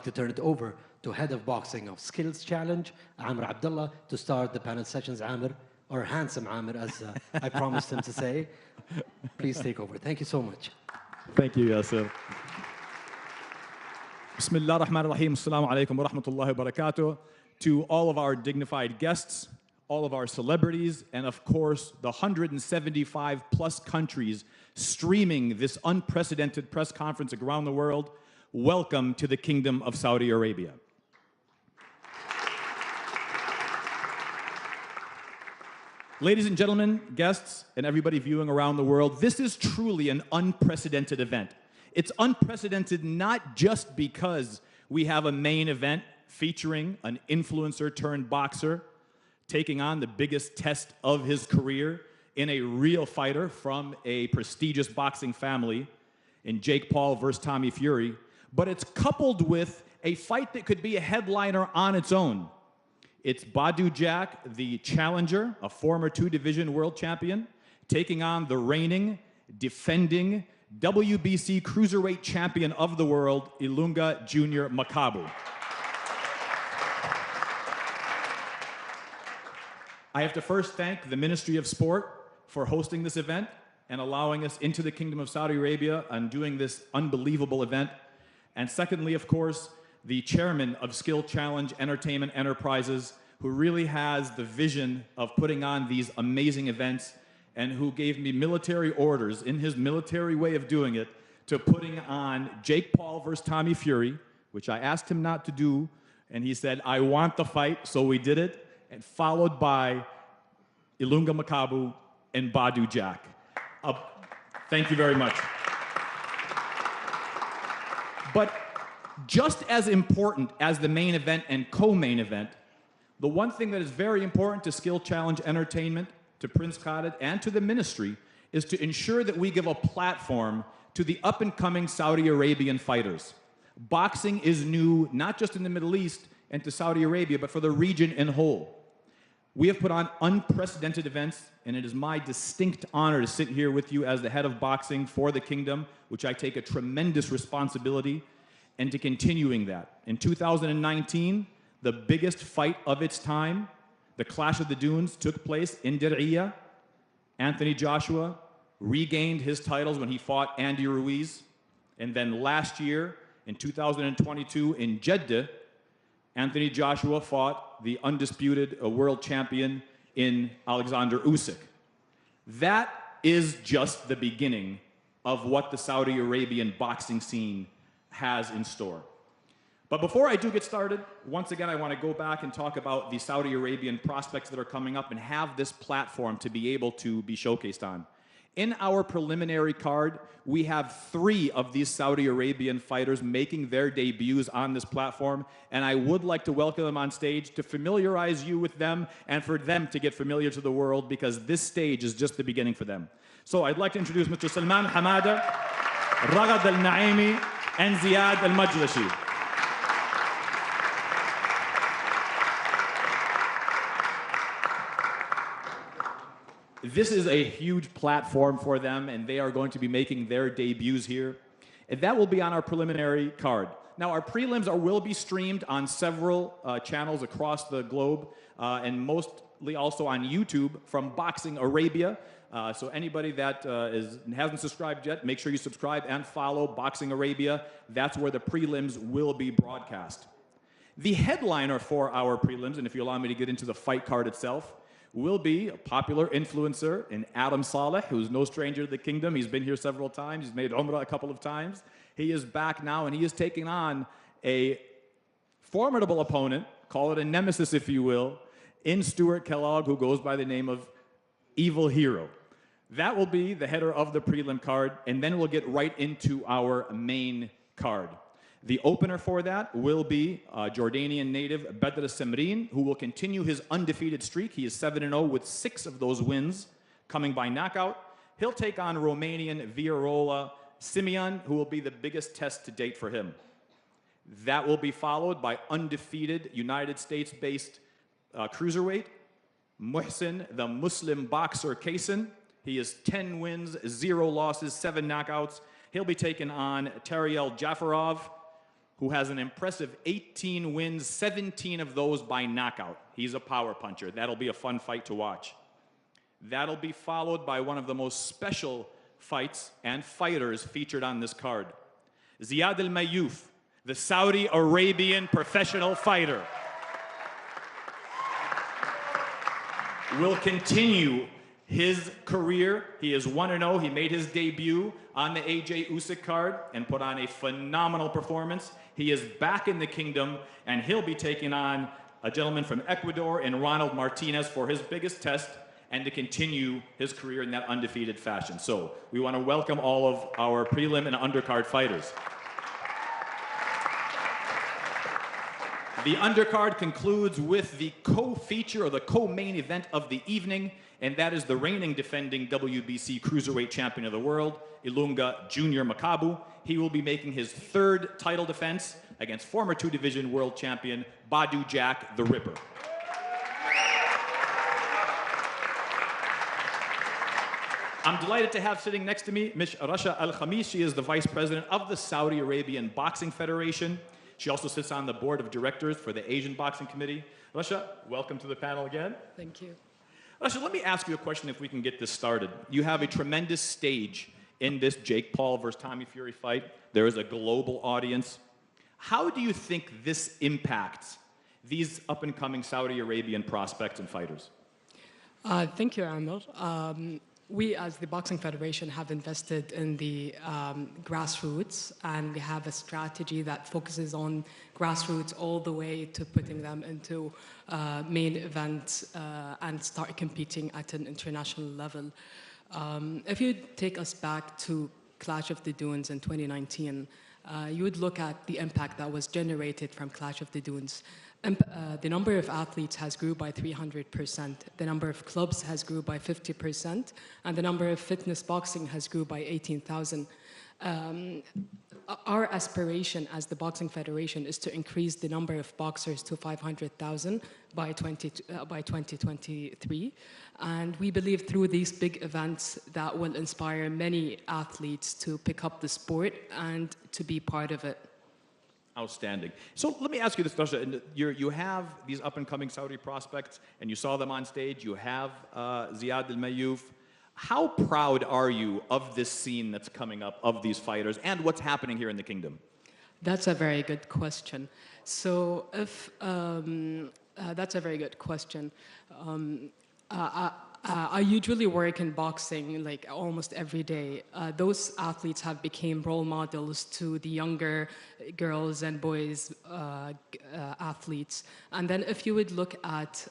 to turn it over to Head of Boxing of Skills Challenge, Amr Abdullah, to start the panel sessions. Amr, or handsome Amr, as I promised him to say. Please take over. Thank you so much. Thank you, Yasser. Bismillah ar-Rahman ar-Rahim. Assalamu alaikum wa rahmatullahi wa barakatuh. To all of our dignified guests, all of our celebrities, and of course, the 175 plus countries streaming this unprecedented press conference around the world, welcome to the Kingdom of Saudi Arabia. Ladies and gentlemen, guests, and everybody viewing around the world, this is truly an unprecedented event. It's unprecedented not just because we have a main event featuring an influencer turned boxer taking on the biggest test of his career in a real fighter from a prestigious boxing family in Jake Paul versus Tommy Fury, but it's coupled with a fight that could be a headliner on its own. It's Badou Jack, the challenger, a former two-division world champion, taking on the reigning, defending WBC cruiserweight champion of the world, Ilunga Jr. Makabu. I have to first thank the Ministry of Sport for hosting this event and allowing us into the Kingdom of Saudi Arabia and doing this unbelievable event. And secondly, of course, the chairman of Skill Challenge Entertainment Enterprises, who really has the vision of putting on these amazing events and who gave me military orders in his military way of doing it to putting on Jake Paul versus Tommy Fury, which I asked him not to do, and he said, I want the fight, so we did it, and followed by Ilunga Makabu and Badou Jack. Thank you very much. But just as important as the main event and co-main event, the one thing that is very important to Skill Challenge Entertainment, to Prince Khalid, and to the ministry is to ensure that we give a platform to the up-and-coming Saudi Arabian fighters. Boxing is new, not just in the Middle East and to Saudi Arabia, but for the region in whole. We have put on unprecedented events, and it is my distinct honor to sit here with you as the head of boxing for the kingdom, which I take a tremendous responsibility, and to continuing that. In 2019, the biggest fight of its time, the Clash of the Dunes, took place in Diriyah. Anthony Joshua regained his titles when he fought Andy Ruiz. And then last year, in 2022, in Jeddah, Anthony Joshua fought the undisputed world champion in Alexander Usyk. That is just the beginning of what the Saudi Arabian boxing scene has in store. But before I do get started, once again, I want to go back and talk about the Saudi Arabian prospects that are coming up and have this platform to be able to be showcased on. In our preliminary card, we have 3 of these Saudi Arabian fighters making their debuts on this platform, and I would like to welcome them on stage to familiarize you with them and for them to get familiar to the world, because this stage is just the beginning for them. So I'd like to introduce Mr. Salman Hamada, Ragad Al-Naimi, and Ziad Al-Majlashi. This is a huge platform for them, and they are going to be making their debuts here. And that will be on our preliminary card. Now, our prelims will be streamed on several channels across the globe, and mostly also on YouTube from Boxing Arabia. So anybody that hasn't subscribed yet, make sure you subscribe and follow Boxing Arabia. That's where the prelims will be broadcast. The headliner for our prelims, and if you allow me to get into the fight card itself, will be a popular influencer in Adam Saleh, who's no stranger to the kingdom. He's been here several times. He's made Umrah a couple of times. He is back now, and he is taking on a formidable opponent, call it a nemesis if you will, in Stuart Kellogg, who goes by the name of Evil Hero. That will be the header of the prelim card, and then we'll get right into our main card. The opener for that will be Jordanian native Badr Samreen, who will continue his undefeated streak. He is 7-0 with 6 of those wins coming by knockout. He'll take on Romanian Viorola Simeon, who will be the biggest test to date for him. That will be followed by undefeated United States-based cruiserweight Muhsin, the Muslim boxer Kaysen. He is 10 wins, 0 losses, 7 knockouts. He'll be taking on Tariel Jafarov. who has an impressive 18 wins, 17 of those by knockout. He's a power puncher. That'll be a fun fight to watch. That'll be followed by one of the most special fights and fighters featured on this card. Ziyad al-Mayouf, the Saudi Arabian professional fighter, will continue his career. He is 1-0. He made his debut on the AJ Usyk card and put on a phenomenal performance. He is back in the kingdom, and he'll be taking on a gentleman from Ecuador in Ronald Martinez for his biggest test and to continue his career in that undefeated fashion. So we want to welcome all of our prelim and undercard fighters. The undercard concludes with the co-feature or the co-main event of the evening, and that is the reigning defending WBC Cruiserweight Champion of the World, Ilunga Junior Makabu. He will be making his third title defense against former two-division world champion Badu Jack the Ripper. I'm delighted to have sitting next to me Ms. Rasha Al-Khamis. She is the Vice President of the Saudi Arabian Boxing Federation. She also sits on the board of directors for the Asian Boxing Committee. Rasha, welcome to the panel again. Thank you. Rasha, let me ask you a question if we can get this started. You have a tremendous stage in this Jake Paul versus Tommy Fury fight. There is a global audience. How do you think this impacts these up-and-coming Saudi Arabian prospects and fighters? Thank you, Amir. We, as the Boxing Federation, have invested in the grassroots, and we have a strategy that focuses on grassroots all the way to putting them into main events and start competing at an international level. If you take us back to Clash of the Dunes in 2019, you would look at the impact that was generated from Clash of the Dunes. The number of athletes has grew by 300%, the number of clubs has grew by 50%, and the number of fitness boxing has grew by 18,000. Our aspiration as the Boxing Federation is to increase the number of boxers to 500,000 by 2023. And we believe through these big events that will inspire many athletes to pick up the sport and to be part of it. Outstanding. So let me ask you this, Rasha. You have these up-and-coming Saudi prospects, and you saw them on stage. You have Ziyad al-Mayouf. How proud are you of this scene that's coming up, of these fighters, and what's happening here in the kingdom? That's a very good question. So if that's a very good question. I usually work in boxing like almost every day. Those athletes have become role models to the younger girls and boys athletes. And then if you would look at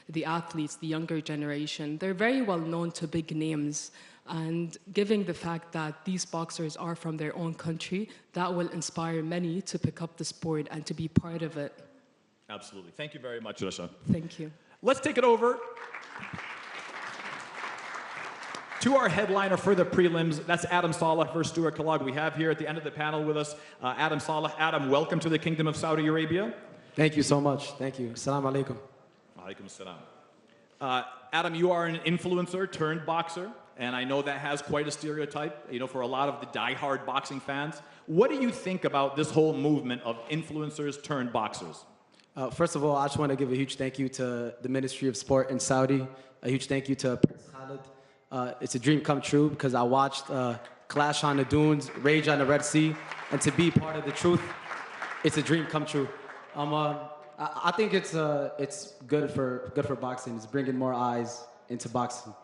the athletes, the younger generation, they're very well known to big names. And given the fact that these boxers are from their own country, that will inspire many to pick up the sport and to be part of it. Absolutely. Thank you very much, Rasha. Thank you. Let's take it over to our headliner for the prelims. That's Adam Saleh versus Stuart Kellogg. We have here at the end of the panel with us Adam Saleh. Adam, welcome to the Kingdom of Saudi Arabia. Thank you so much. Thank you. Assalamu alaikum. Alaikum salam. Adam, you are an influencer turned boxer, and I know that has quite a stereotype, you know, for a lot of the diehard boxing fans. What do you think about this whole movement of influencers turned boxers? First of all, I just want to give a huge thank you to the Ministry of Sport in Saudi. A huge thank you to Prince Khalid. It's a dream come true because I watched Clash on the Dunes, Rage on the Red Sea, and to be part of the truth, it's a dream come true. I think it's good for boxing. It's bringing more eyes into boxing.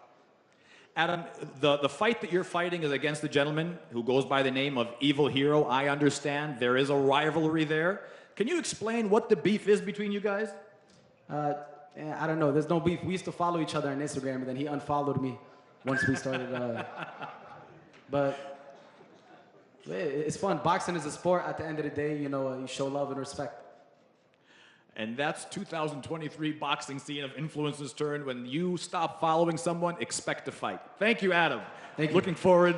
Adam, the fight that you're fighting is against a gentleman who goes by the name of Evil Hero. I understand there is a rivalry there. Can you explain what the beef is between you guys? I don't know. There's no beef. We used to follow each other on Instagram, and then he unfollowed me once we started. But it's fun. Boxing is a sport. At the end of the day, you know, you show love and respect. And that's 2023 boxing scene of influencers turned. When you stop following someone, expect to fight. Thank you, Adam. Thank you. Looking forward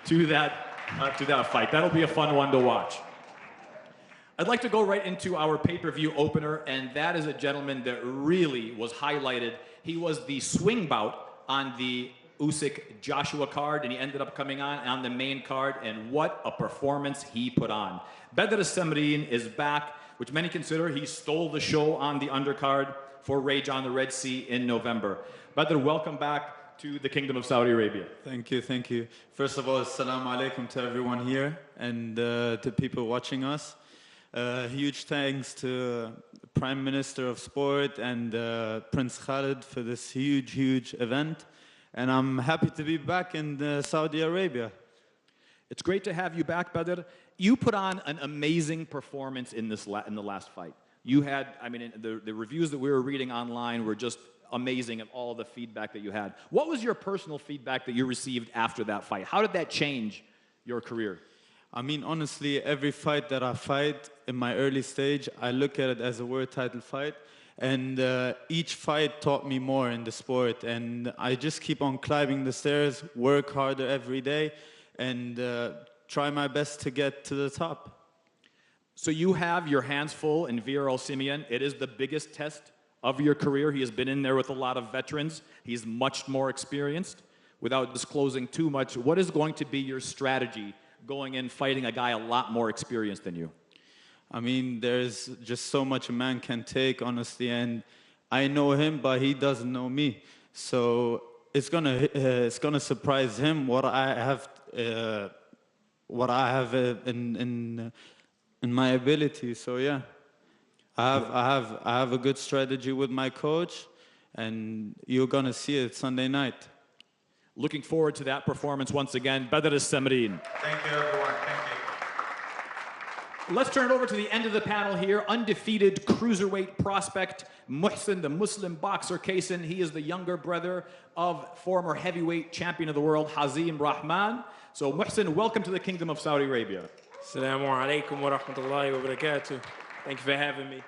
to that fight. That'll be a fun one to watch. I'd like to go right into our pay-per-view opener, and that is a gentleman that really was highlighted. He was the swing bout on the Usyk Joshua card, and he ended up coming on the main card, and what a performance he put on. Badr Samreen is back, which many consider he stole the show on the undercard for Rage on the Red Sea in November. Badr, welcome back to the Kingdom of Saudi Arabia. Thank you, thank you. First of all, assalamu alaikum to everyone here and to people watching us. Huge thanks to Prime Minister of Sport and Prince Khalid for this huge event. And I'm happy to be back in Saudi Arabia. It's great to have you back, Badr. You put on an amazing performance in the last fight. You had, I mean, the reviews that we were reading online were just amazing, and all the feedback that you had. What was your personal feedback that you received after that fight? How did that change your career? I mean, honestly, every fight that I fight in my early stage, I look at it as a world title fight. And each fight taught me more in the sport. And I just keep on climbing the stairs, work harder every day, and try my best to get to the top. So you have your hands full in VRL Simeon. It is the biggest test of your career. He has been in there with a lot of veterans. He's much more experienced. Without disclosing too much, what is going to be your strategy going in fighting a guy a lot more experienced than you? I mean, there's just so much a man can take, honestly, and I know him, but he doesn't know me. So it's gonna surprise him what I have in my ability. So yeah, I have a good strategy with my coach, and you're gonna see it Sunday night. Looking forward to that performance once again. Badr Samreen. Thank you, everyone. Thank you. Let's turn it over to the end of the panel here. Undefeated cruiserweight prospect Muhsin, the Muslim boxer Kaysen. He is the younger brother of former heavyweight champion of the world Hazim Rahman. So Muhsin, welcome to the Kingdom of Saudi Arabia. Assalamu alaikum wa rahmatullahi wa barakatuh. Thank you for having me.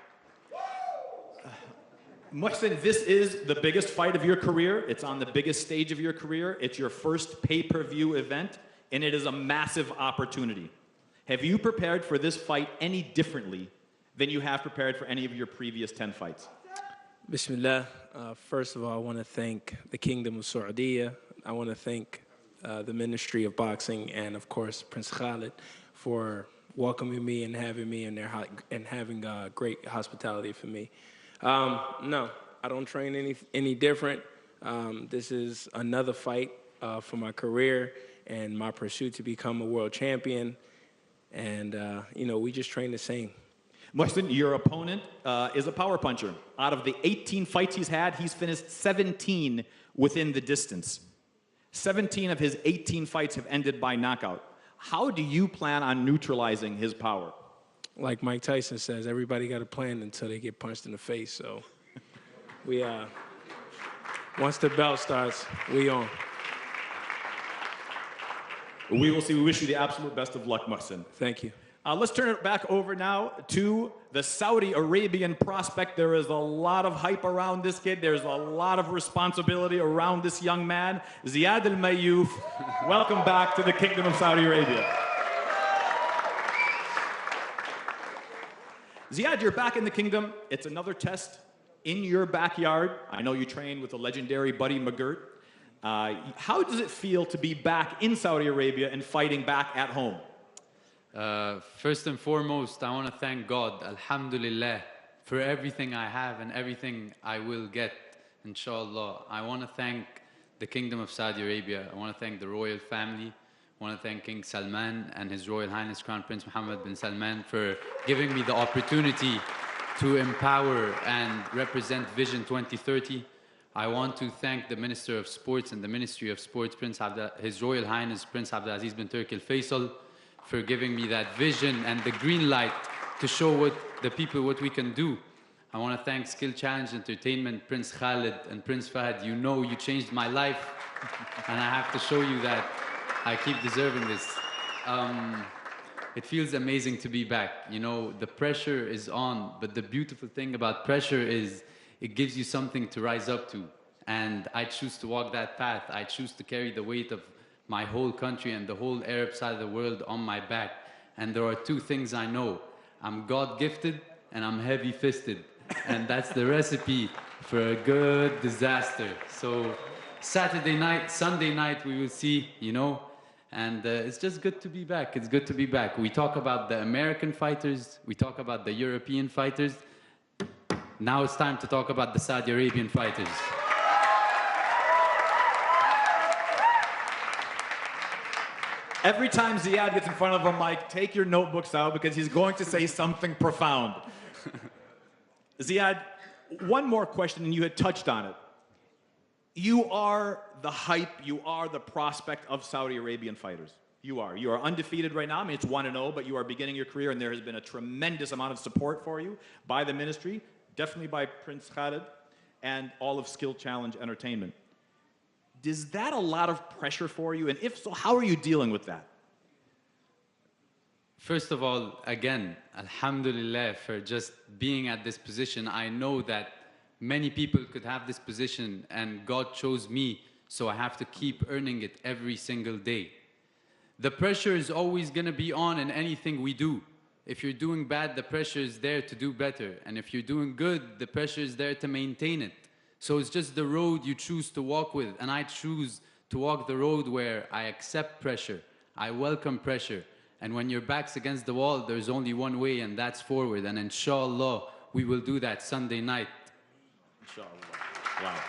Muhsin, this is the biggest fight of your career. It's on the biggest stage of your career. It's your first pay-per-view event, and it is a massive opportunity. Have you prepared for this fight any differently than you have prepared for any of your previous 10 fights? Bismillah. First of all, I want to thank the Kingdom of Saudi. I want to thank the Ministry of Boxing and, of course, Prince Khalid for welcoming me and having me in there and having great hospitality for me. No, I don't train any different. This is another fight for my career and my pursuit to become a world champion. And, you know, we just train the same. Muhsin, your opponent is a power puncher. Out of the 18 fights he's had, he's finished 17 within the distance. 17 of his 18 fights have ended by knockout. How do you plan on neutralizing his power? Like Mike Tyson says, everybody got a plan until they get punched in the face. So we, once the bell starts, we on. We will see. We wish you the absolute best of luck, Muhsin. Thank you. Let's turn it back over now to the Saudi Arabian prospect. There is a lot of hype around this kid. There's a lot of responsibility around this young man. Ziad Al-Mayouf, welcome back to the Kingdom of Saudi Arabia. Ziad, you're back in the kingdom. It's another test in your backyard. I know you trained with the legendary Buddy McGirt. How does it feel to be back in Saudi Arabia and fighting back at home? First and foremost, I want to thank God, alhamdulillah, for everything I have and everything I will get, inshallah. I want to thank the Kingdom of Saudi Arabia. I want to thank the royal family. I want to thank King Salman and His Royal Highness Crown Prince Mohammed bin Salman for giving me the opportunity to empower and represent Vision 2030. I want to thank the Minister of Sports and the Ministry of Sports, His Royal Highness Prince Abdulaziz bin Turki Al Faisal, for giving me that vision and the green light to show the people what we can do. I want to thank Skill Challenge Entertainment, Prince Khalid and Prince Fahad. You know you changed my life, and I have to show you that I keep deserving this. It feels amazing to be back. You know, the pressure is on, but the beautiful thing about pressure is it gives you something to rise up to. And I choose to walk that path. I choose to carry the weight of my whole country and the whole Arab side of the world on my back. And there are two things I know. I'm God-gifted and I'm heavy-fisted. And that's the recipe for a good disaster. So Saturday night, Sunday night, we will see, you know. And it's just good to be back. It's good to be back. We talk about the American fighters. We talk about the European fighters. Now it's time to talk about the Saudi Arabian fighters. Every time Ziad gets in front of a mic, take your notebooks out because he's going to say something profound. Ziad, one more question, and you had touched on it. You are the hype, you are the prospect of Saudi Arabian fighters. You are. You are undefeated right now. I mean, it's 1-0, but you are beginning your career, and there has been a tremendous amount of support for you by the ministry, definitely by Prince Khalid, and all of Skill Challenge Entertainment. Is that a lot of pressure for you? And if so, how are you dealing with that? First of all, again, alhamdulillah for just being at this position. I know that many people could have this position, and God chose me, so I have to keep earning it every single day. The pressure is always going to be on in anything we do. If you're doing bad, the pressure is there to do better. And if you're doing good, the pressure is there to maintain it. So it's just the road you choose to walk with. And I choose to walk the road where I accept pressure. I welcome pressure. And when your back's against the wall, there's only one way, and that's forward. And inshallah, we will do that Sunday night. Inshallah. Wow.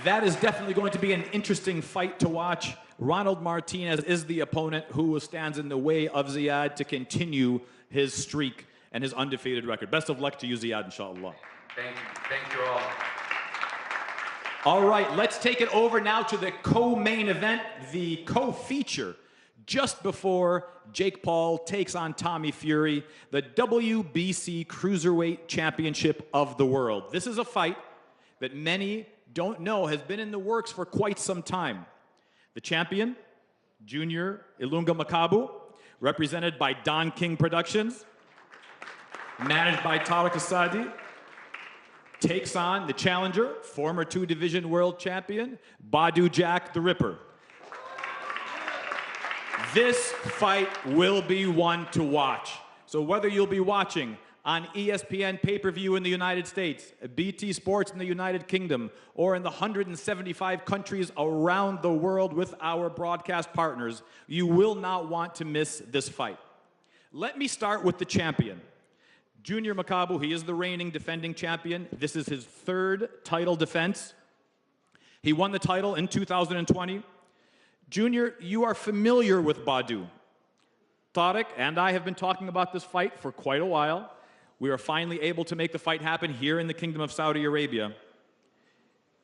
That is definitely going to be an interesting fight to watch. Ronald Martinez is the opponent who stands in the way of Ziad to continue his streak and his undefeated record. Best of luck to you, Ziad, inshallah. Thank you all. All right, let's take it over now to the co-main event, the co-feature, just before Jake Paul takes on Tommy Fury, the WBC Cruiserweight Championship of the world. This is a fight that many don't know has been in the works for quite some time. The champion, Junior Ilunga Makabu, represented by Don King Productions, managed by Tariq Asadi, takes on the challenger, former two-division world champion, Badu Jack the Ripper. This fight will be one to watch. So whether you'll be watching on ESPN pay-per-view in the United States, BT Sports in the United Kingdom, or in the 175 countries around the world with our broadcast partners, you will not want to miss this fight. Let me start with the champion. Junior Makabu, he is the reigning defending champion. This is his third title defense. He won the title in 2020. Junior, you are familiar with Badu. Tariq and I have been talking about this fight for quite a while. We are finally able to make the fight happen here in the Kingdom of Saudi Arabia.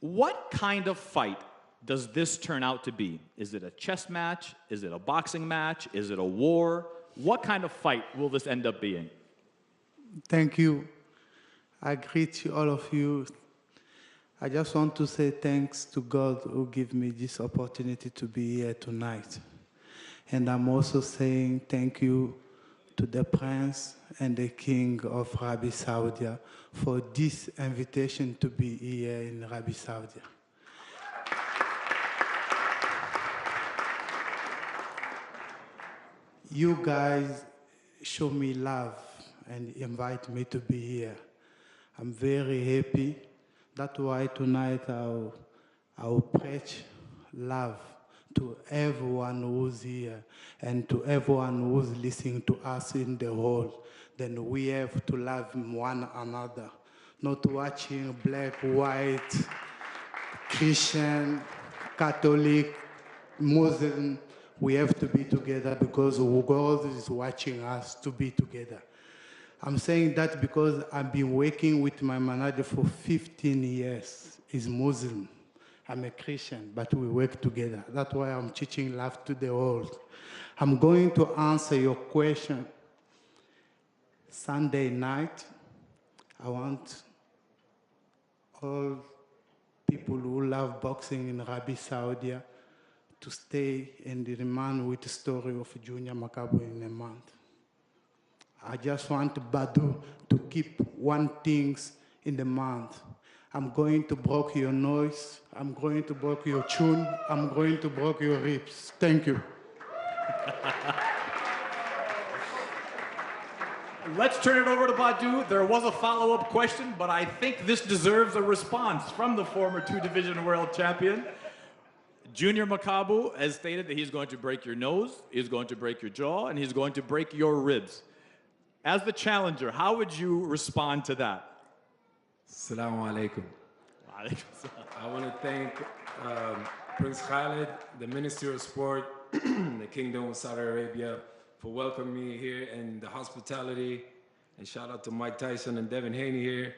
What kind of fight does this turn out to be? Is it a chess match? Is it a boxing match? Is it a war? What kind of fight will this end up being? Thank you. I greet you, all of you. I just want to say thanks to God who gave me this opportunity to be here tonight. And I'm also saying thank you to the Prince and the King of Arabi Saudi for this invitation to be here in Arabi Saudi. You guys show me love and invite me to be here. I'm very happy. That's why tonight I'll preach love to everyone who's here and to everyone who's listening to us in the hall. Then we have to love one another, not watching black, white, Christian, Catholic, Muslim. We have to be together because God is watching us to be together. I'm saying that because I've been working with my manager for 15 years. He's Muslim. I'm a Christian, but we work together. That's why I'm teaching love to the world. I'm going to answer your question. Sunday night, I want all people who love boxing in Arabi Saudi to stay and remind with the story of Junior Makabu in a month. I just want Badu to keep one thing in the month. I'm going to break your nose. I'm going to break your chin. I'm going to break your ribs. Thank you. Let's turn it over to Badu. There was a follow-up question, but I think this deserves a response from the former two-division world champion. Junior Makabu has stated that he's going to break your nose, he's going to break your jaw, and he's going to break your ribs. As the challenger, how would you respond to that? Assalamu alaikum. I want to thank Prince Khalid, the Ministry of Sport, the Kingdom of Saudi Arabia, for welcoming me here and the hospitality. And shout out to Mike Tyson and Devin Haney here.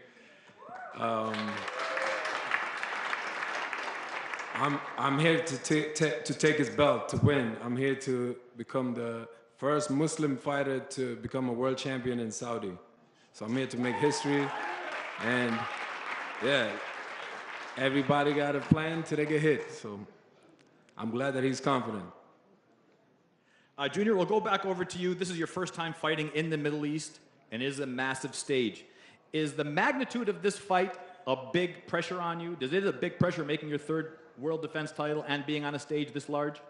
I'm here to take his belt, to win. I'm here to become the first Muslim fighter to become a world champion in Saudi. So I'm here to make history. And yeah, everybody got a plan till they get hit. So I'm glad that he's confident. Junior, we'll go back over to you. This is your first time fighting in the Middle East, and it is a massive stage. Is the magnitude of this fight a big pressure on you? Is it a big pressure making your third world defense title and being on a stage this large?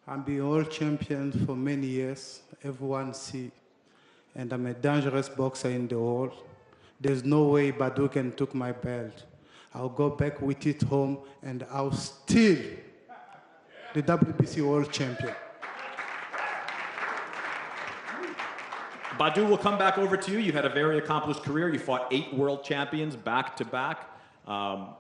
I'm the world champion for many years. Everyone see. And I'm a dangerous boxer in the world. There's no way Badu can take my belt. I'll go back with it home and I'll steal the WBC world champion. Badu, will come back over to you. You've had a very accomplished career. You fought 8 world champions back to back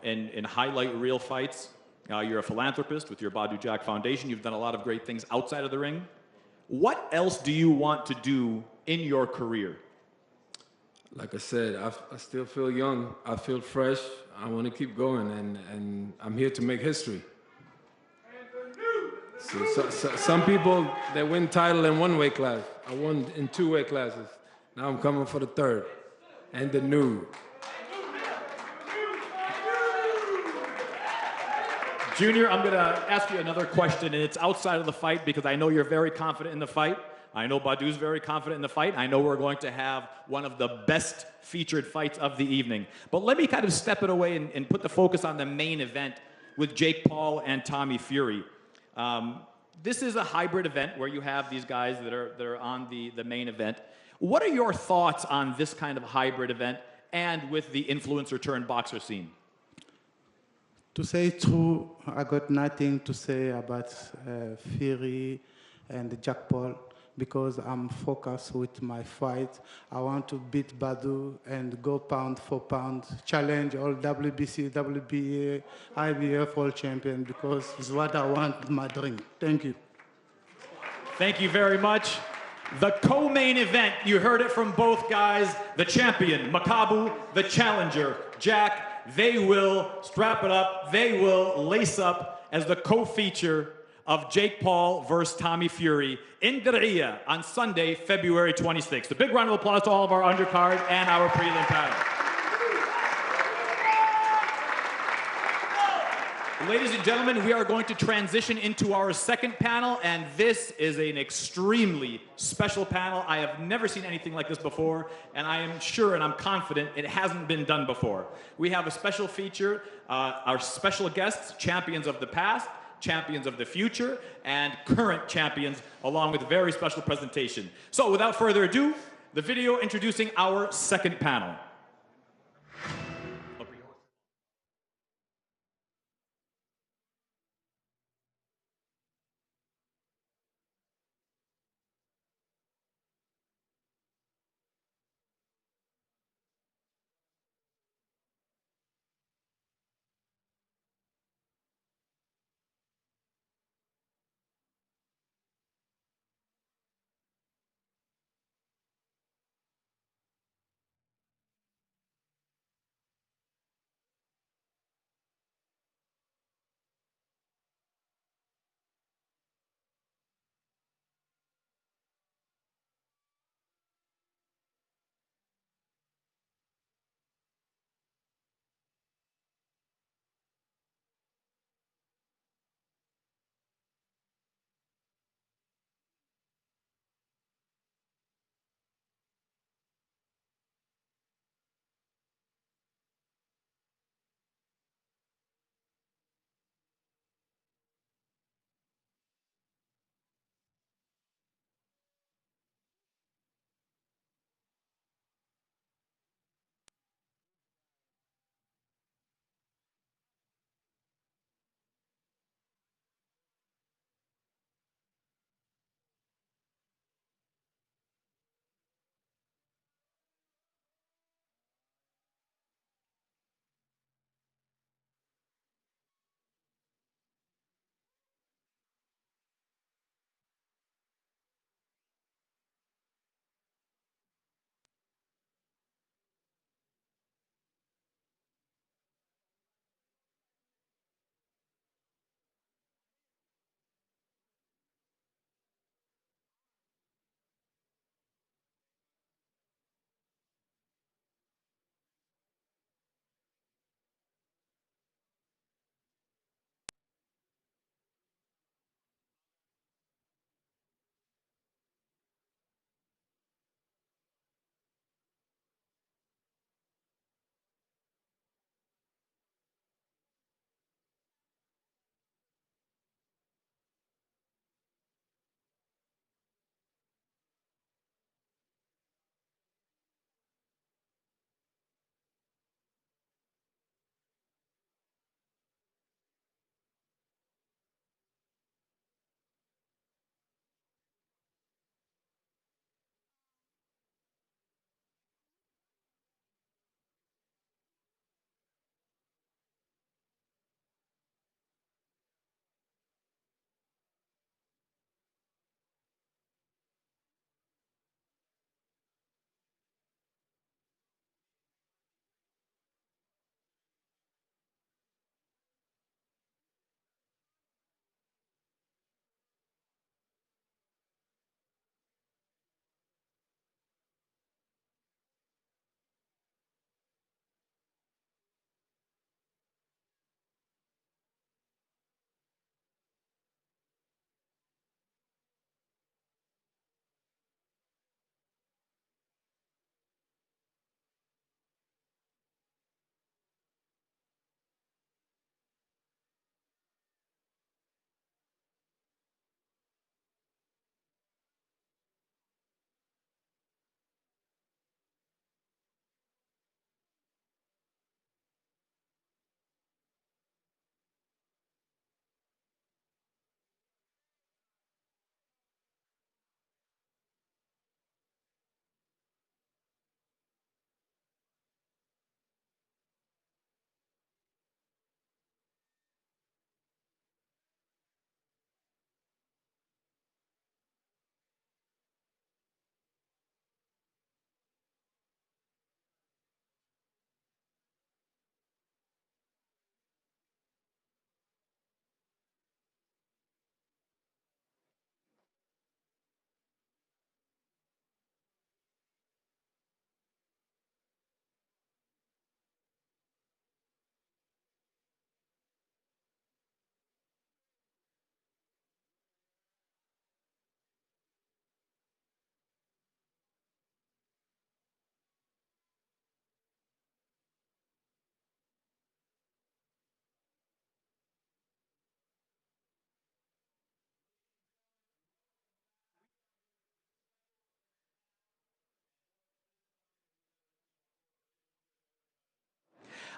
in highlight reel fights. You're a philanthropist with your Badu Jack Foundation. You've done a lot of great things outside of the ring. What else do you want to do in your career? Like I said, I still feel young. I feel fresh. I want to keep going, and I'm here to make history. So some people, they win title in one weight class. I won in 2 weight classes. Now I'm coming for the 3rd and the new. Junior, I'm going to ask you another question, and it's outside of the fight because I know you're very confident in the fight. I know Badu's very confident in the fight. I know we're going to have one of the best featured fights of the evening. But let me kind of step it away and put the focus on the main event with Jake Paul and Tommy Fury. This is a hybrid event where you have these guys that are on the main event. What are your thoughts on this kind of hybrid event and with the influencer turned boxer scene? To say true, I got nothing to say about Fury and Jack Paul because I'm focused with my fight. I want to beat Badu and go pound for pound, challenge all WBC, WBA, IBF world champion because it's what I want in my dream. Thank you. Thank you very much. The co-main event, you heard it from both guys, the champion, Makabu, the challenger, Jack. They will strap it up, they will lace up as the co-feature of Jake Paul versus Tommy Fury in Riyadh on Sunday, February 26th. A big round of applause to all of our undercard and our prelim panel. Ladies and gentlemen, we are going to transition into our second panel, and this is an extremely special panel. I have never seen anything like this before, and I am sure and I'm confident it hasn't been done before. We have a special feature, our special guests, champions of the past, champions of the future, and current champions, along with a very special presentation. So without further ado, the video introducing our second panel.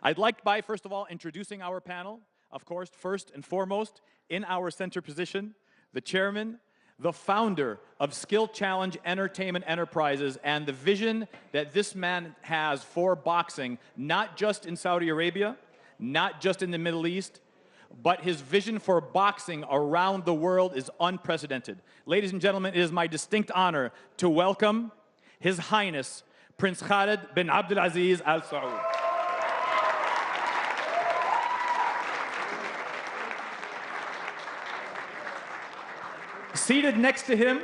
I'd like by, first of all, introducing our panel. Of course, first and foremost, in our center position, the chairman, the founder of Skill Challenge Entertainment Enterprises, and the vision that this man has for boxing, not just in Saudi Arabia, not just in the Middle East, but his vision for boxing around the world is unprecedented. Ladies and gentlemen, it is my distinct honor to welcome His Highness Prince Khalid bin Abdulaziz Al Saud. Seated next to him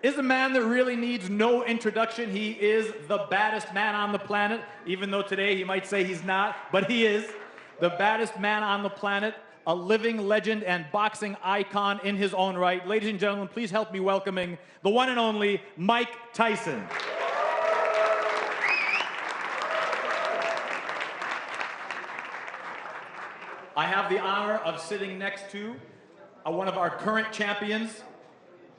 is a man that really needs no introduction. He is the baddest man on the planet, even though today he might say he's not, but he is the baddest man on the planet, a living legend and boxing icon in his own right. Ladies and gentlemen, please help me welcoming the one and only Mike Tyson. I have the honor of sitting next to one of our current champions,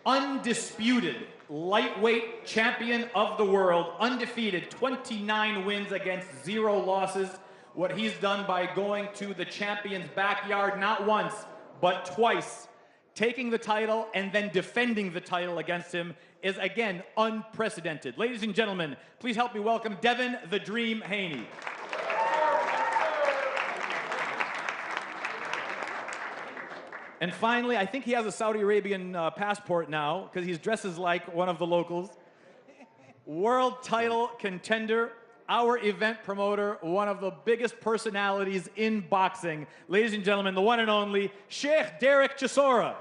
undisputed lightweight champion of the world, undefeated, 29 wins against 0 losses. What he's done by going to the champion's backyard not once, but twice, taking the title and then defending the title against him is, again, unprecedented. Ladies and gentlemen, please help me welcome Devin the Dream Haney. And finally, I think he has a Saudi Arabian passport now because he dresses like one of the locals. World title contender, our event promoter, one of the biggest personalities in boxing. Ladies and gentlemen, the one and only Sheikh Derek Chisora.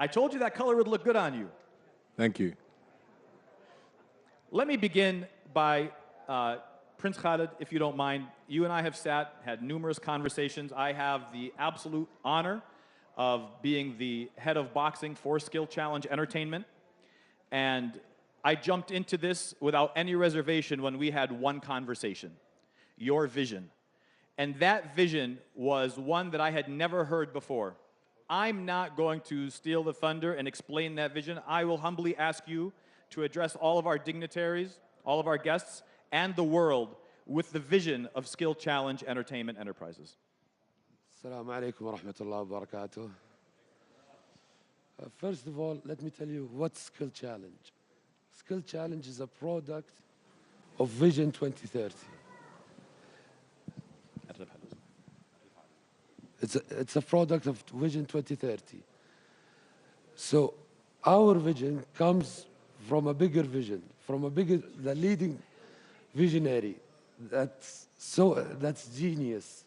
I told you that color would look good on you. Thank you. Let me begin by Prince Khalid, if you don't mind. You and I have had numerous conversations. I have the absolute honor of being the head of boxing for Skill Challenge Entertainment. And I jumped into this without any reservation when we had one conversation, your vision. And that vision was one that I had never heard before. I'm not going to steal the thunder and explain that vision. I will humbly ask you to address all of our dignitaries, all of our guests, and the world with the vision of Skill Challenge Entertainment Enterprises. Assalamu alaikum wa rahmatullahi wa barakatuh. First of all, let me tell you what's Skill Challenge. Skill Challenge is a product of Vision 2030. It's a product of Vision 2030. So our vision comes from a bigger vision, the leading visionary. That's genius.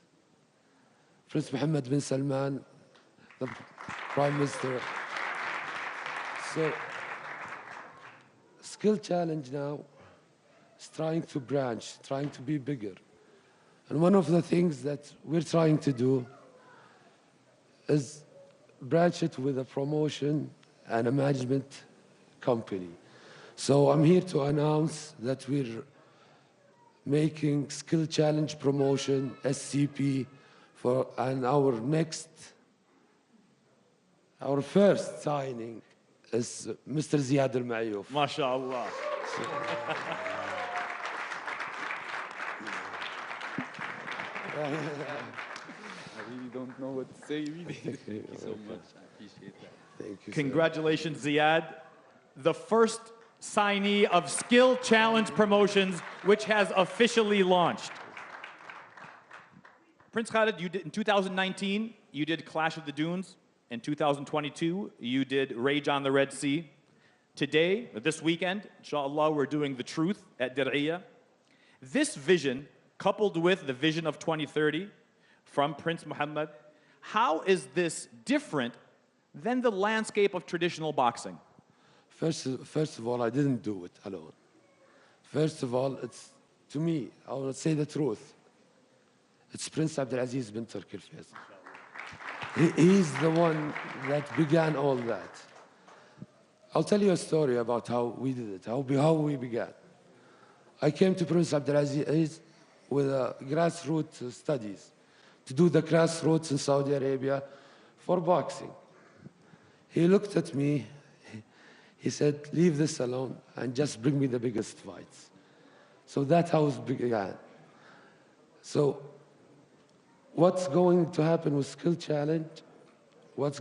Prince Mohammed bin Salman, the Prime Minister. So, Skill Challenge now is trying to branch, trying to be bigger. And one of the things that we're trying to do is branch it with a promotion and a management company. So I'm here to announce that we're making Skill Challenge Promotion, SCP, and our first signing is Mr. Ziad Al-Mayouf. MashaAllah. I really don't know what to say, really. Thank you so much. I appreciate that. Thank you. Congratulations, Ziad. The first signee of Skill Challenge Promotions, which has officially launched. Prince Khalid, you did, in 2019, you did Clash of the Dunes. In 2022, you did Rage on the Red Sea. Today, this weekend, inshallah, we're doing The Truth at Dir'iyah. This vision, coupled with the vision of 2030 from Prince Mohammed, how is this different than the landscape of traditional boxing? First of all, I didn't do it alone. First of all, it's, to me, I will say the truth. It's Prince Abdulaziz bin Turki Al-Faisal. He's the one that began all that. I'll tell you a story about how we did it, how we began. I came to Prince Abdulaziz with grassroots studies, to do the grassroots in Saudi Arabia for boxing. He looked at me, He said, leave this alone and just bring me the biggest fights. So that's how it began. So what's going to happen with Skill Challenge? We're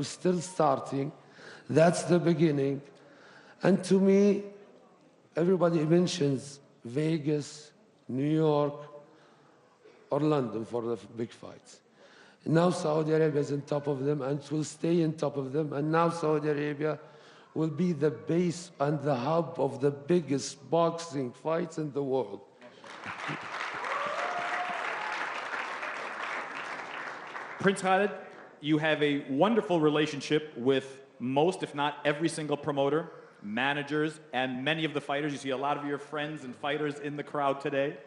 still starting. That's the beginning. And to me, everybody mentions Vegas, New York, or London for the big fights. Now Saudi Arabia is on top of them and will stay on top of them. And now Saudi Arabia will be the base and the hub of the biggest boxing fights in the world. Prince Khalid, you have a wonderful relationship with most, if not every single promoter, managers, and many of the fighters. You see a lot of your friends and fighters in the crowd today.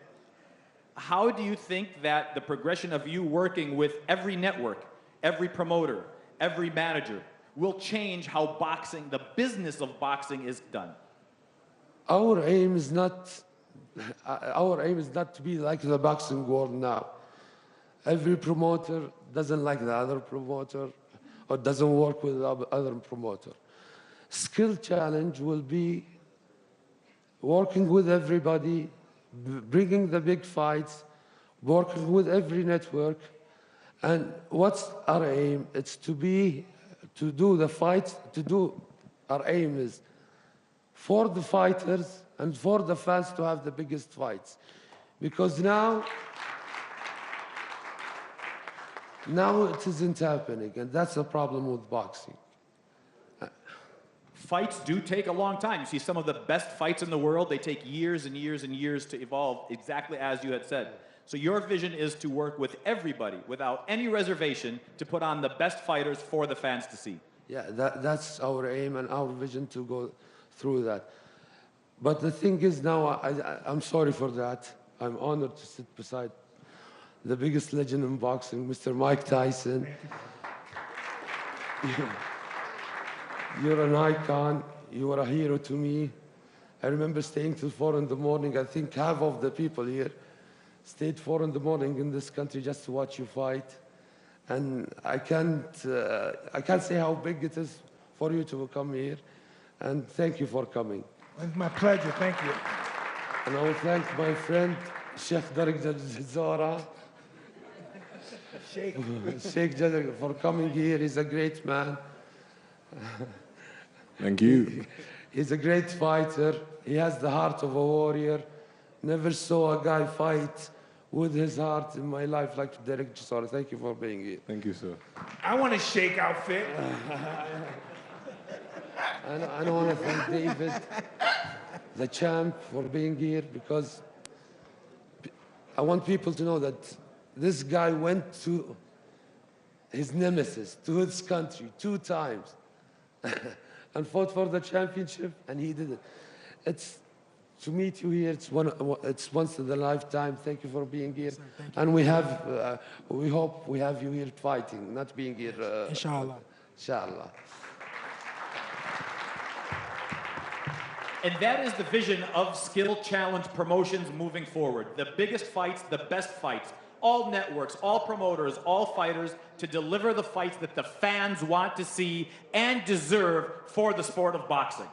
How do you think that the progression of you working with every network, every promoter, every manager will change how boxing, the business of boxing, is done? Our aim is not to be like the boxing world now. Every promoter doesn't like the other promoter or doesn't work with the other promoter. Skill Challenge will be working with everybody, bringing the big fights, working with every network. And what's our aim? It's to do the fights, our aim is for the fighters and for the fans to have the biggest fights. Because now it isn't happening, and that's the problem with boxing. Fights do take a long time. You see some of the best fights in the world, they take years and years and years to evolve, exactly as you had said. So your vision is to work with everybody without any reservation to put on the best fighters for the fans to see. Yeah, that's our aim and our vision to go through that. But the thing is now, I'm sorry for that. I'm honored to sit beside the biggest legend in boxing, Mr. Mike Tyson. You're an icon. You are a hero to me. I remember staying till 4 in the morning. I think half of the people here stayed 4 in the morning in this country just to watch you fight. And I can't say how big it is for you to come here. And thank you for coming. It's my pleasure. Thank you. And I will thank my friend, Sheikh Darek Zara. Sheikh Jadar for coming here. He's a great man. Thank you. He's a great fighter. He has the heart of a warrior. Never saw a guy fight with his heart in my life like Derek Chisora. Thank you for being here. Thank you, sir. I want a Sheikh outfit. And I want to thank David, the champ, for being here, because I want people to know that this guy went to his nemesis, to his country, 2 times, and fought for the championship, and he did it. It's to meet you here. It's once in a lifetime. Thank you for being here, and we hope we have you here fighting, not being here. Inshallah. Inshallah. And that is the vision of Skill Challenge Promotions moving forward. The biggest fights, the best fights, all networks, all promoters, all fighters to deliver the fights that the fans want to see and deserve for the sport of boxing.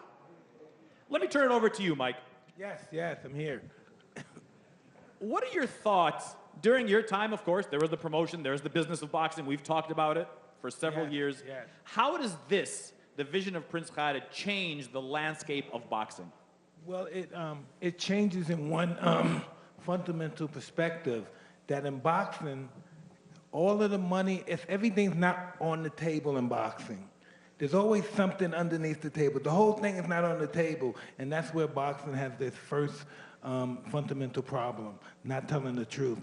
Let me turn it over to you, Mike. Yes, I'm here. What are your thoughts during your time? Of course, there was the promotion, there's the business of boxing. We've talked about it for several years. Yes. How does this, the vision of Prince Khalid, change the landscape of boxing? Well, it changes in one fundamental perspective, that in boxing, all of the money, if everything's not on the table in boxing, there's always something underneath the table. The whole thing is not on the table, and that's where boxing has this first fundamental problem, not telling the truth.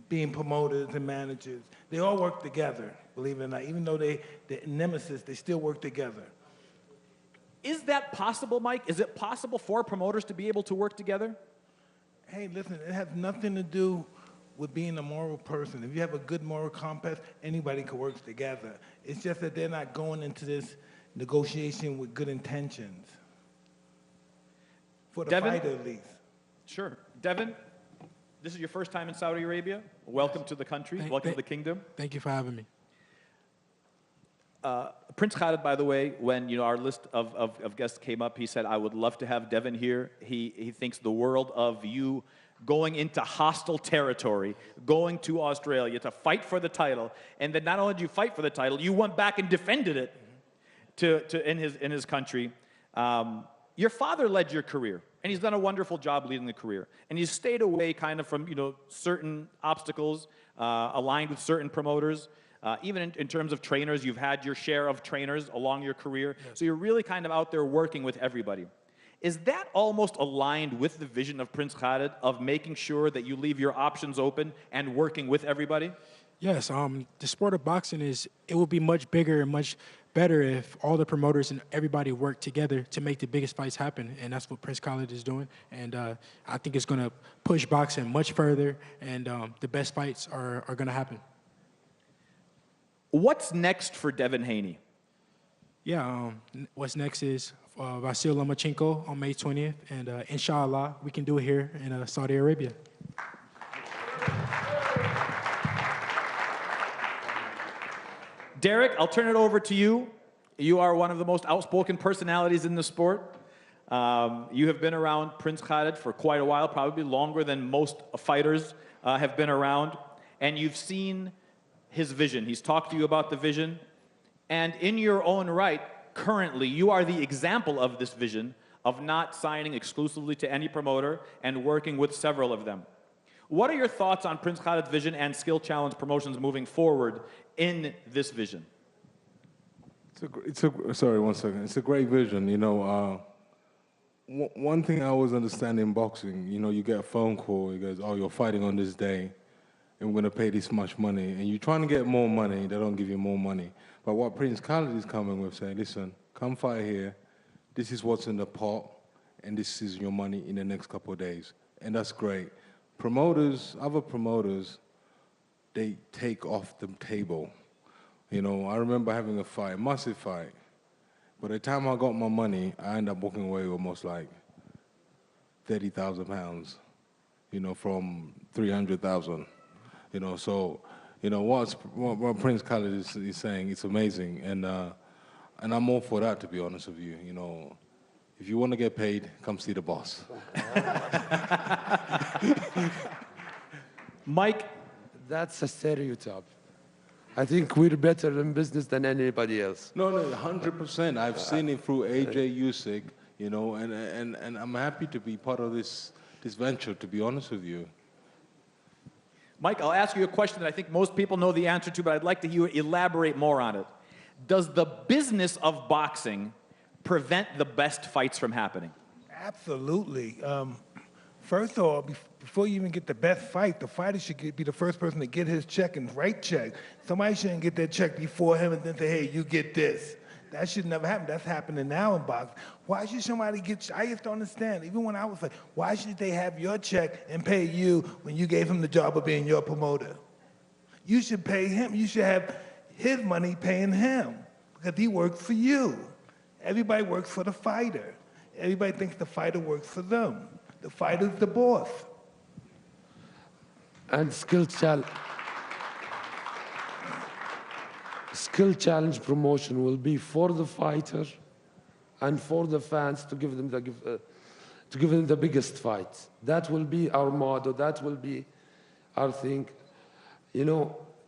Being promoters and managers, they all work together, believe it or not. Even though they're nemesis, they still work together. Is that possible, Mike? Is it possible for promoters to be able to work together? Hey, listen, it has nothing to do with being a moral person. If you have a good moral compass, anybody can work together. It's just that they're not going into this negotiation with good intentions. For the fighter, at least. Sure. Devin, this is your first time in Saudi Arabia. Welcome to the country. Welcome to the kingdom. Thank you for having me. Prince Khalid, by the way, when our list of guests came up, he said, I would love to have Devin here. He thinks the world of you going into hostile territory, going to Australia to fight for the title, and then not only did you fight for the title, you went back and defended it in his country. Your father led your career, and he's done a wonderful job leading the career. And he's stayed away kind of from certain obstacles, aligned with certain promoters. Even in terms of trainers, you've had your share of trainers along your career. Yes. So you're really kind of out there working with everybody. Is that almost aligned with the vision of Prince Khalid of making sure that you leave your options open and working with everybody? Yes, the sport of boxing it would be much bigger and much better if all the promoters and everybody worked together to make the biggest fights happen, and that's what Prince Khalid is doing. And I think it's going to push boxing much further, and the best fights are going to happen. What's next for Devin Haney? Yeah, what's next is Vasyl Lomachenko on May 20th, and inshallah, we can do it here in Saudi Arabia. Derek, I'll turn it over to you. You are one of the most outspoken personalities in the sport. You have been around Prince Khalid for quite a while, probably longer than most fighters have been around, and you've seen his vision. He's talked to you about the vision, and in your own right, currently, you are the example of this vision of not signing exclusively to any promoter and working with several of them. What are your thoughts on Prince Khalid's vision and Skill Challenge Promotions moving forward in this vision? Sorry, one second. It's a great vision. One thing I always understand in boxing, you get a phone call, he goes, oh, you're fighting on this day, and we're going to pay this much money. And you're trying to get more money, they don't give you more money. But what Prince Khalid is coming with, saying, listen, come fight here, this is what's in the pot, and this is your money in the next couple of days. And that's great. Promoters, other promoters, they take off the table. I remember having a fight, massive fight. By the time I got my money, I ended up walking away with almost like 30,000 pounds, from 300,000. So, what Prince Khalid is saying, it's amazing. And I'm all for that, to be honest with you. If you want to get paid, come see the boss. Mike? That's a stereotype. I think we're better in business than anybody else. No, 100%. I've seen it through AJ Usyk, and I'm happy to be part of this venture, to be honest with you. Mike, I'll ask you a question that I think most people know the answer to, but I'd like to hear you elaborate more on it. Does the business of boxing prevent the best fights from happening? Absolutely. First of all, before you even get the best fight, the fighter should be the first person to get his check and write check. Somebody shouldn't get their check before him and then say, hey, you get this. That should never happen. That's happening now in boxing. Why should somebody I used to understand, even when I was like, why should they have your check and pay you when you gave him the job of being your promoter? You should pay him. You should have his money paying him because he works for you. Everybody works for the fighter. Everybody thinks the fighter works for them. The fighter's the boss. And skill challenge promotion will be for the fighter and for the fans to give them the biggest fight. That will be our motto. That will be our thing.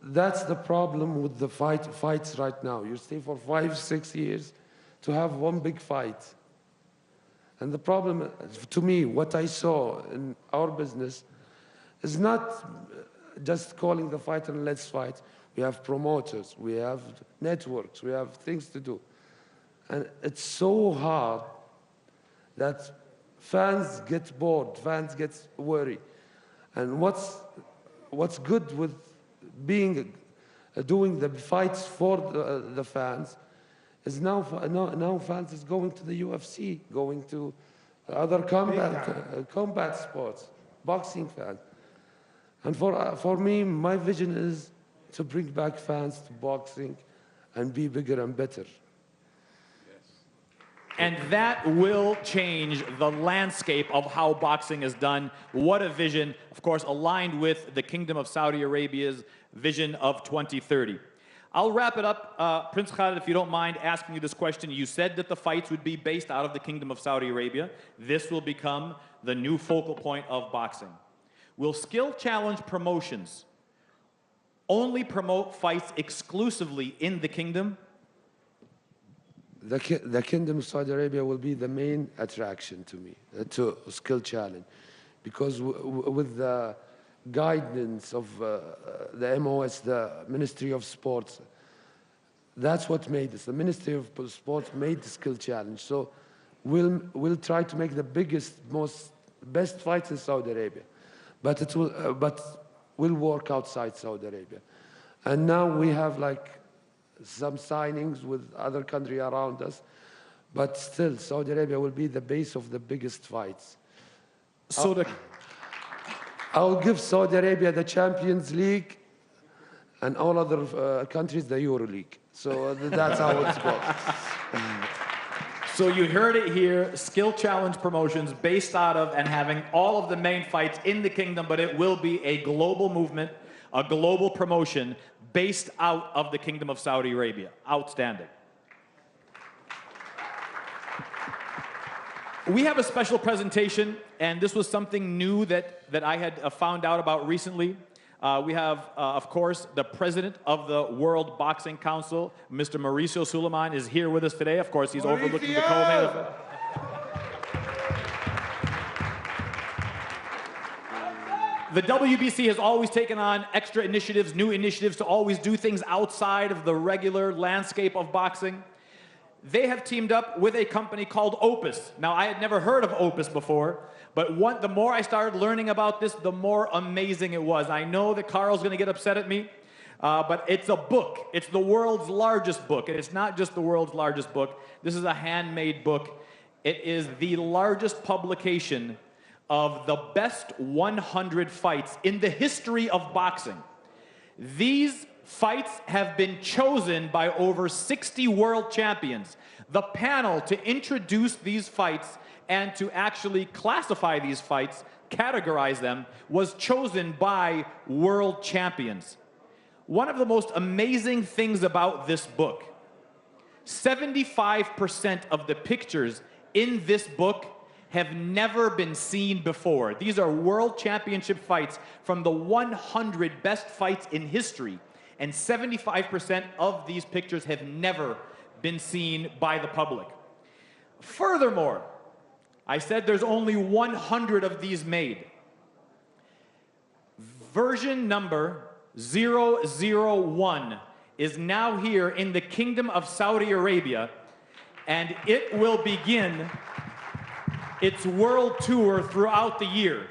That's the problem with the fights right now. You stay for 5-6 years to have one big fight. And the problem, to me, what I saw in our business is not just calling the fighter and let's fight. We have promoters, we have networks, we have things to do. And it's so hard that fans get bored, fans get worried. And what's good with doing the fights for the fans is now fans is going to the UFC, going to other combat sports, boxing fans. And for me, my vision is to bring back fans to boxing and be bigger and better. And that will change the landscape of how boxing is done. What a vision, of course, aligned with the Kingdom of Saudi Arabia's vision of 2030. I'll wrap it up. Prince Khalid, if you don't mind asking you this question. You said that the fights would be based out of the Kingdom of Saudi Arabia. This will become the new focal point of boxing. Will Skill Challenge Promotions only promote fights exclusively in the kingdom? The Kingdom of Saudi Arabia will be the main attraction to me, to Skill Challenge. Because with the guidance of the MOS, the Ministry of Sports, that's what made this. The Ministry of Sports made the Skill Challenge. So we'll try to make the biggest, best fights in Saudi Arabia. But it will, we'll work outside Saudi Arabia. And now we have like some signings with other countries around us. But still, Saudi Arabia will be the base of the biggest fights. So I'll give Saudi Arabia the Champions League and all other countries the Euro League. So that's how it's going. So you heard it here, Skill Challenge Promotions based out of and having all of the main fights in the kingdom, but it will be a global movement, a global promotion based out of the Kingdom of Saudi Arabia. Outstanding. We have a special presentation, and this was something new that I had found out about recently. We have, of course, the president of the World Boxing Council, Mr. Mauricio Suleiman, is here with us today. Of course, he's overlooking the co-main event. The WBC has always taken on extra initiatives, new initiatives to always do things outside of the regular landscape of boxing. They have teamed up with a company called Opus. Now, I had never heard of Opus before, but the more I started learning about this, the more amazing it was. I know that Carl's going to get upset at me, but it's a book. It's the world's largest book, and it's not just the world's largest book. This is a handmade book. It is the largest publication of the best 100 fights in the history of boxing. These fights have been chosen by over 60 world champions. The panel to introduce these fights and to actually classify these fights, categorize them, was chosen by world champions. One of the most amazing things about this book, 75% of the pictures in this book have never been seen before. These are world championship fights from the 100 best fights in history. And 75% of these pictures have never been seen by the public. Furthermore, I said there's only 100 of these made. Version number 001 is now here in the Kingdom of Saudi Arabia, and it will begin its world tour throughout the year.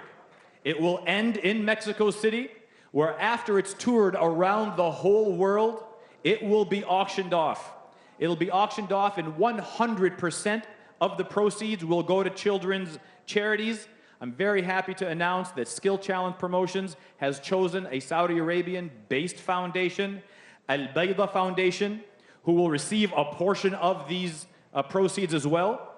It will end in Mexico City, where after it's toured around the whole world, it will be auctioned off. It'll be auctioned off, and 100% of the proceeds will go to children's charities. I'm very happy to announce that Skill Challenge Promotions has chosen a Saudi Arabian-based foundation, Al Bayda Foundation, who will receive a portion of these proceeds as well.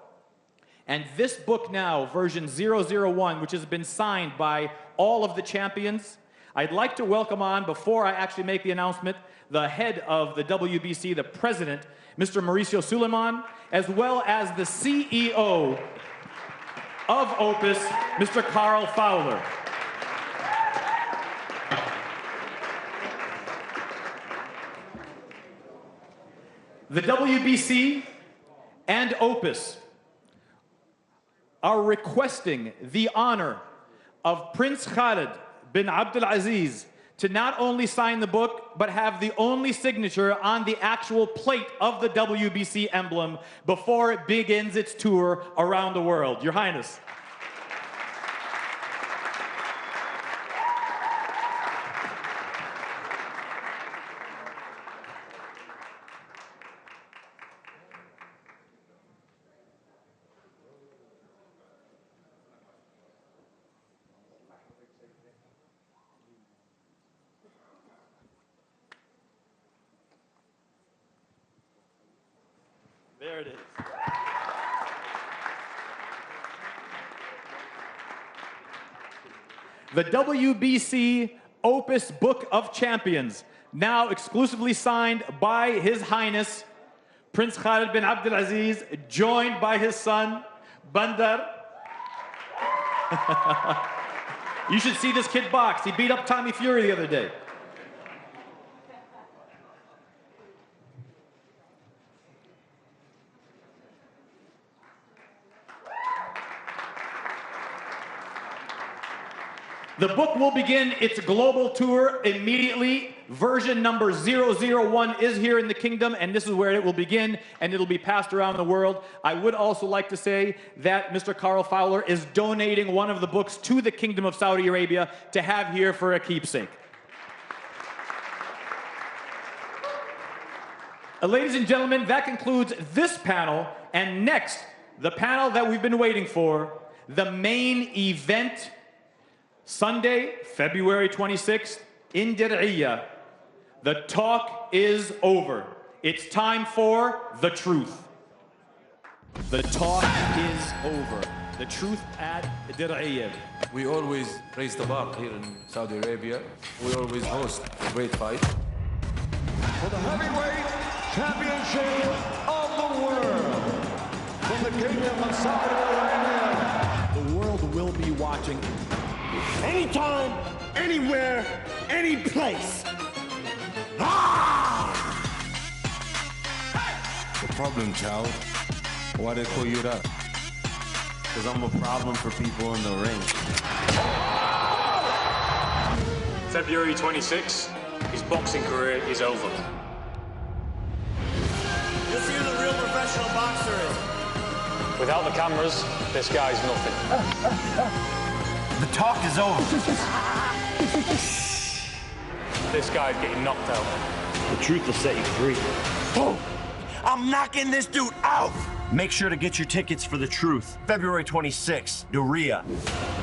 And this book now, version 001, which has been signed by all of the champions, I'd like to welcome on, before I actually make the announcement, the head of the WBC, the president, Mr. Mauricio Suleiman, as well as the CEO of Opus, Mr. Carl Fowler. The WBC and Opus are requesting the honor of Prince Khalid bin Abdul Aziz to not only sign the book, but have the only signature on the actual plate of the WBC emblem before it begins its tour around the world. Your Highness. There it is. The WBC Opus Book of Champions, now exclusively signed by His Highness Prince Khalid bin Abdulaziz, joined by his son, Bandar. You should see this kid box. He beat up Tommy Fury the other day. The book will begin its global tour immediately. Version number 001 is here in the kingdom, and this is where it will begin, and it'll be passed around the world. I would also like to say that Mr. Carl Fowler is donating one of the books to the Kingdom of Saudi Arabia to have here for a keepsake. Ladies and gentlemen, that concludes this panel, and next, the panel that we've been waiting for, the main event, Sunday, February 26th, in Diriyah. The talk is over. It's time for the truth. The talk is over. The truth at Diriyah. We always raise the bar here in Saudi Arabia. We always host a great fight. For the heavyweight championship of the world, from the Kingdom of Saudi Arabia. The world will be watching. Anytime, anywhere, any place. Ah! The problem, child. Why they call you that? Because I'm a problem for people in the ring. February 26th, his boxing career is over. You'll see who the real professional boxer is. Without the cameras, this guy's nothing. The talk is over. This guy's getting knocked out. The truth will set you free. Oh, I'm knocking this dude out. Make sure to get your tickets for the truth. February 26th, Diriyah.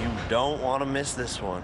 You don't want to miss this one.